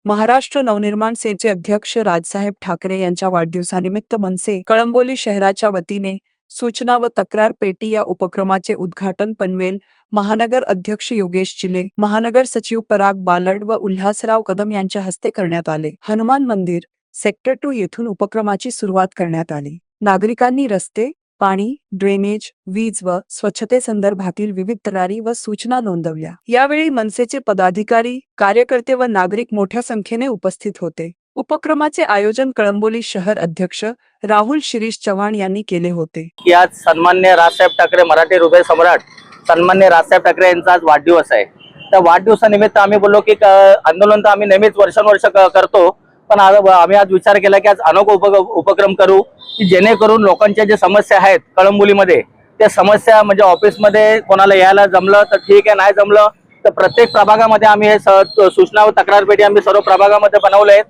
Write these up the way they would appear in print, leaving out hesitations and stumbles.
महाराष्ट्र नवनिर्माण सेनेचे अध्यक्ष राजसाहेब ठाकरे यांच्या वाढदिवसानिमित्त मनसे कळंबोली शहराच्या वतीने सूचना व तक्रार पेटी या उपक्रमाचे उद्घाटन पनवेल महानगर अध्यक्ष योगेश चिले, महानगर सचिव पराग बालड व उल्हासराव कदम यांच्या हस्ते करण्यात आले। हनुमान मंदिर सेक्टर 2 येथून उपक्रमाची सुरुवात करण्यात आली। नागरिकांनी रस्ते, पाणी, ड्रेनेज, वीज व स्वच्छतेसंदर्भातील विविध तक्रारी व सूचना नोंदवल्या। यावेळी मनसेचे पदाधिकारी, कार्यकर्ते व नागरिक मोठ्या संख्येने उपस्थित होते। उपक्रमाचे आयोजन कळंबोली शहर अध्यक्ष राहुल शिरीष चव्हाण यांनी केले होते। आज सन्मान्य राजसाहेब ठाकरे मराठी हृदय सम्राट सन्मान्य राजसाहेब ठाकरे यांचा आज वाढदिवस आहे। त्या वाढदिवसानिमित्त आम्ही बोललो की आंदोलन तर आम्ही नेहमीच वर्षानुवर्ष करतो, पण आम्ही आज विचार केला की आज अनोखा उपक्रम करू की जेणेकरून लोकांच्या जे समस्या आहेत कळंबोलीमध्ये त्या समस्या म्हणजे ऑफिसमध्ये कोणाला यायला जमलं तर ठीक आहे, नाही जमलं तर प्रत्येक प्रभागामध्ये आम्ही हे सूचना व तक्रार पेटी आम्ही सर्व प्रभागामध्ये बनवले आहेत।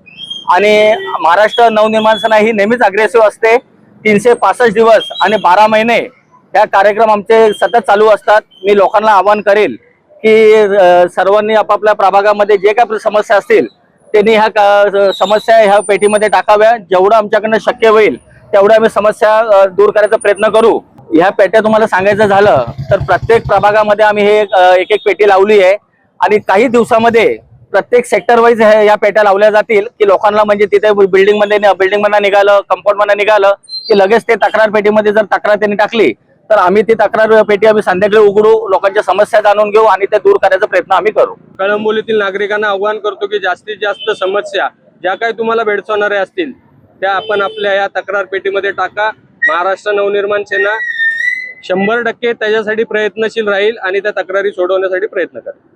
आणि महाराष्ट्र नवनिर्माण सेना ही नेहमीच अग्रेसिव्ह असते। 365 दिवस आणि 12 महिने ह्या कार्यक्रम आमचे सतत चालू असतात। मी लोकांना आवाहन करेल की सर्वांनी आपापल्या प्रभागामध्ये जे काही समस्या असतील त्यांनी ह्या समस्या ह्या पेटीमध्ये टाकाव्या। जेवढं आमच्याकडनं शक्य होईल तेवढं आम्ही समस्या दूर करायचा प्रयत्न करू। ह्या पेट्या तुम्हाला सांगायचं झालं तर प्रत्येक प्रभागामध्ये आम्ही हे एक एक पेटी लावली आहे आणि काही दिवसामध्ये प्रत्येक सेक्टर वाईज ह्या पेट्या लावल्या जातील की लोकांना म्हणजे तिथे बिल्डिंग मध्ये निघालं, कंपाऊंड मध्ये निघालं की लगेच ते तक्रार पेटीमध्ये जर तक्रार त्यांनी टाकली तर आम्ही ती तक्रार पेटी आम्ही संध्याकाळी उघडू, लोकांच्या समस्या जाणून घेऊ आणि ते दूर करायचा प्रयत्न आम्ही करू। कळंबोलीतील नागरिकांना आवाहन करतो की जास्तीत जास्त समस्या ज्या काही तुम्हाला भेडसावणाऱ्या असतील त्या आपण आपल्या या तक्रार पेटीमध्ये टाका। महाराष्ट्र नवनिर्माण सेना 100% त्याच्यासाठी प्रयत्नशील राहील आणि त्या तक्रारी सोडवण्यासाठी प्रयत्न करेल।